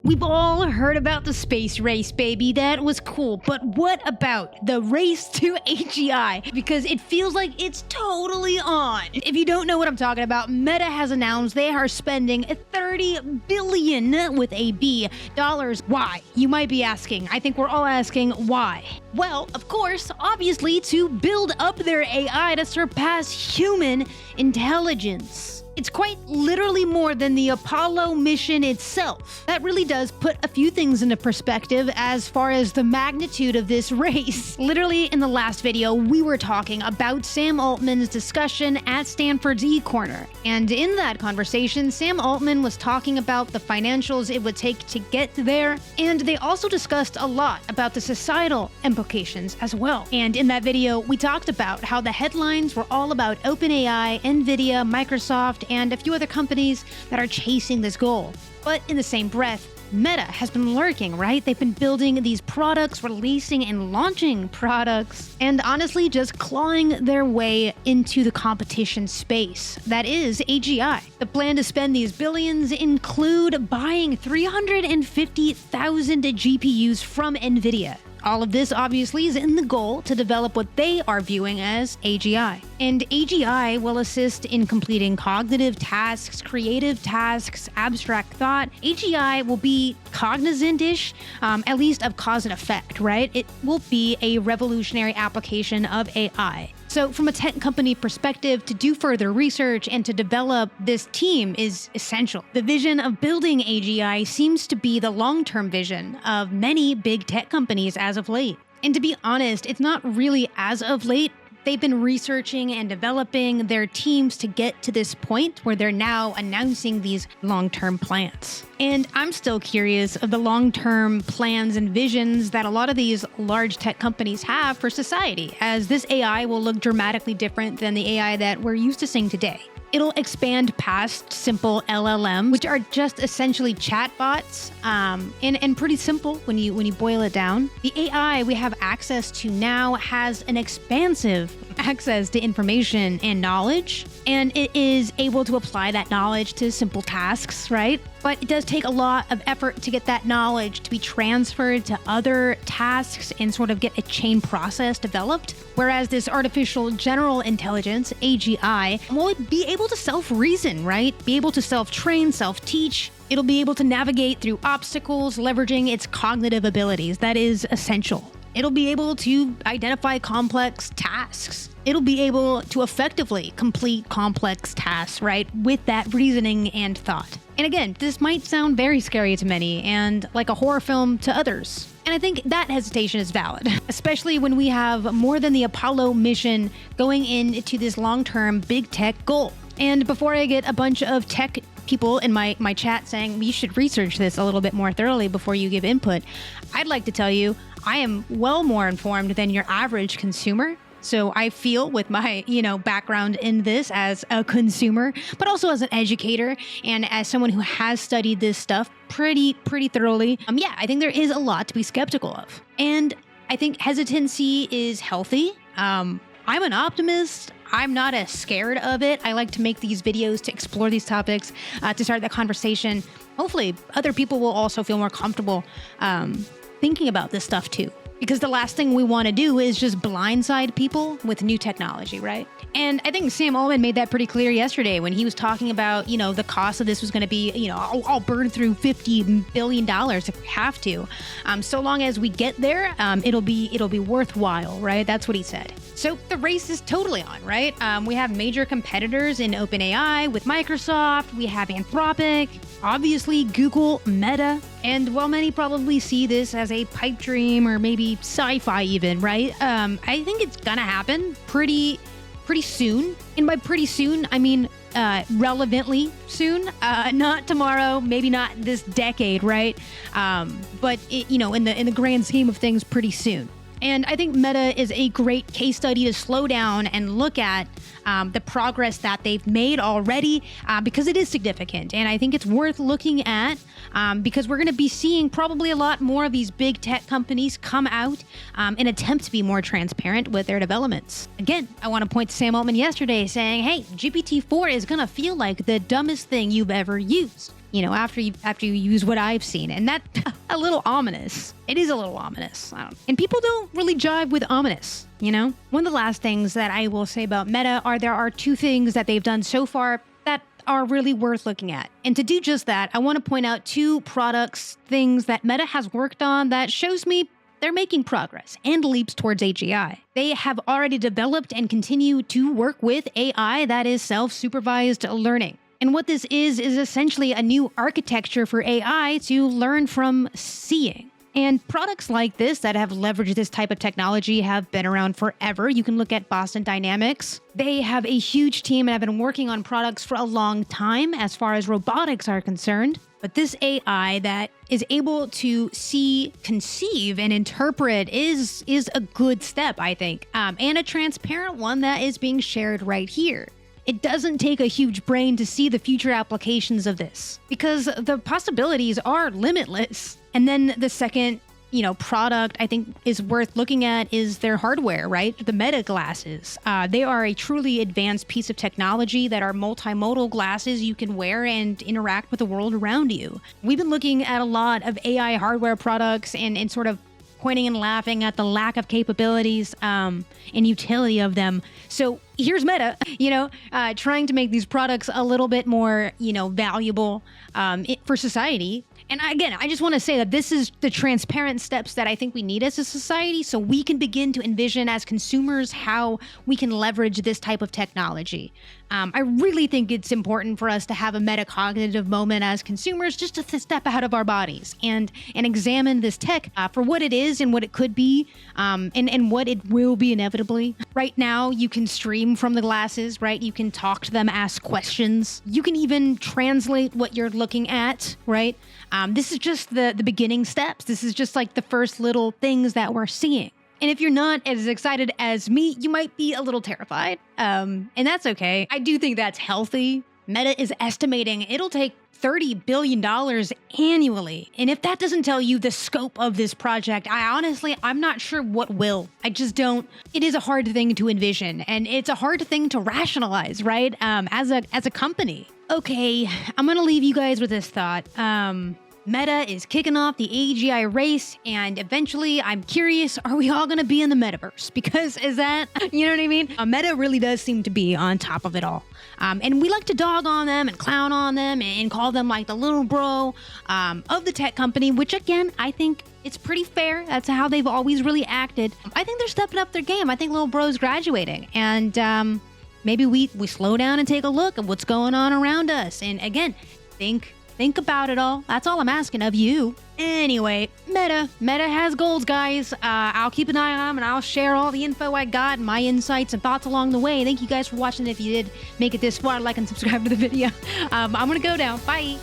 We've all heard about the space race, baby. That was cool. But what about the race to AGI? Because it feels like it's totally on. If you don't know what I'm talking about, Meta has announced they are spending $30 billion with a B dollars. Why? You might be asking. I think we're all asking why. Well, of course, obviously to build up their AI to surpass human intelligence. It's quite literally more than the Apollo mission itself. That really does put a few things into perspective as far as the magnitude of this race. Literally in the last video, we were talking about Sam Altman's discussion at Stanford's E-Corner. And in that conversation, Sam Altman was talking about the financials it would take to get there. And they also discussed a lot about the societal implications as well. And in that video, we talked about how the headlines were all about OpenAI, NVIDIA, Microsoft, and a few other companies that are chasing this goal. But in the same breath, Meta has been lurking, right? They've been building these products, releasing and launching products, and honestly just clawing their way into the competition space. That is AGI. The plan to spend these billions include buying 350,000 GPUs from NVIDIA. All of this obviously is in the goal to develop what they are viewing as AGI. And AGI will assist in completing cognitive tasks, creative tasks, abstract thought. AGI will be cognizant-ish, at least of cause and effect, right? It will be a revolutionary application of AI. So from a tech company perspective, to do further research and to develop this team is essential. The vision of building AGI seems to be the long-term vision of many big tech companies as of late. And to be honest, it's not really as of late. They've been researching and developing their teams to get to this point where they're now announcing these long-term plans. And I'm still curious of the long-term plans and visions that a lot of these large tech companies have for society, as this AI will look dramatically different than the AI that we're used to seeing today. It'll expand past simple LLMs, which are just essentially chatbots, and pretty simple when you boil it down. The AI we have access to now has an expansive access to information and knowledge, and it is able to apply that knowledge to simple tasks, right? But it does take a lot of effort to get that knowledge to be transferred to other tasks and sort of get a chain process developed. Whereas this artificial general intelligence, AGI, will be able to self-reason, right? Be able to self-train, self-teach. It'll be able to navigate through obstacles, leveraging its cognitive abilities. That is essential. It'll be able to identify complex tasks. It'll be able to effectively complete complex tasks, right, with that reasoning and thought. And again, this might sound very scary to many and like a horror film to others. And I think that hesitation is valid, especially when we have more than the Apollo mission going into this long-term big tech goal. And before I get a bunch of tech people in my chat saying you should research this a little bit more thoroughly before you give input, I'd like to tell you I am well more informed than your average consumer. So I feel with my, background in this as a consumer, but also as an educator and as someone who has studied this stuff pretty thoroughly. I think there is a lot to be skeptical of. And I think hesitancy is healthy. I'm an optimist. I'm not as scared of it. I like to make these videos to explore these topics, to start that conversation. Hopefully other people will also feel more comfortable thinking about this stuff too. Because the last thing we want to do is just blindside people with new technology, right? And I think Sam Altman made that pretty clear yesterday when he was talking about, the cost of this was going to be, I'll burn through $50 billion if we have to. So long as we get there, it'll be worthwhile, right? That's what he said. So the race is totally on, right? We have major competitors in OpenAI with Microsoft. We have Anthropic, obviously Google, Meta. And while many probably see this as a pipe dream or maybe sci-fi even, right? I think it's gonna happen pretty soon. And by pretty soon, I mean relevantly soon. Not tomorrow, maybe not this decade, right? But in the grand scheme of things, pretty soon. And I think Meta is a great case study to slow down and look at the progress that they've made already, because it is significant. And I think it's worth looking at because we're going to be seeing probably a lot more of these big tech companies come out and attempt to be more transparent with their developments. Again, I want to point to Sam Altman yesterday saying, hey, GPT-4 is going to feel like the dumbest thing you've ever used. after you use what I've seen. And that a little ominous. It is a little ominous. And people don't really jive with ominous, One of the last things that I will say about Meta there are two things that they've done so far that are really worth looking at. And to do just that, I want to point out two things that Meta has worked on that shows me they're making progress and leaps towards AGI. They have already developed and continue to work with AI that is self-supervised learning. And what this is essentially a new architecture for AI to learn from seeing. And products like this that have leveraged this type of technology have been around forever. You can look at Boston Dynamics. They have a huge team and have been working on products for a long time as far as robotics are concerned. But this AI that is able to see, conceive, and interpret is a good step, I think, and a transparent one that is being shared right here. It doesn't take a huge brain to see the future applications of this because the possibilities are limitless. And then the second, product I think is worth looking at is their hardware, right? The Meta glasses. They are a truly advanced piece of technology that are multimodal glasses you can wear and interact with the world around you. We've been looking at a lot of AI hardware products and sort of pointing and laughing at the lack of capabilities and utility of them. So here's Meta, trying to make these products a little bit more, valuable for society. And again, I just want to say that this is the transparent steps that I think we need as a society so we can begin to envision as consumers how we can leverage this type of technology. I really think it's important for us to have a metacognitive moment as consumers just to step out of our bodies and examine this tech for what it is and what it could be and what it will be inevitably. Right now, you can stream from the glasses, right? You can talk to them, ask questions. You can even translate what you're looking at, right? This is just the beginning steps. This is just like the first little things that we're seeing. And if you're not as excited as me, you might be a little terrified. And that's okay. I do think that's healthy. Meta is estimating it'll take $30 billion annually. And if that doesn't tell you the scope of this project, I'm not sure what will. I just don't. It is a hard thing to envision. And it's a hard thing to rationalize, right? As a company. Okay, I'm going to leave you guys with this thought. Meta is kicking off the AGI race, and eventually, I'm curious, are we all going to be in the metaverse? Because is that, you know what I mean? Meta really does seem to be on top of it all. And we like to dog on them and clown on them and call them like the little bro of the tech company, which again, I think it's pretty fair. That's how they've always really acted. I think they're stepping up their game. I think little bro's graduating. And maybe we slow down and take a look at what's going on around us. And again, think about it all. That's all I'm asking of you. Anyway, Meta has goals, guys. I'll keep an eye on them and I'll share all the info I got and my insights and thoughts along the way. Thank you guys for watching. If you did make it this far, like and subscribe to the video. I'm gonna go now. Bye.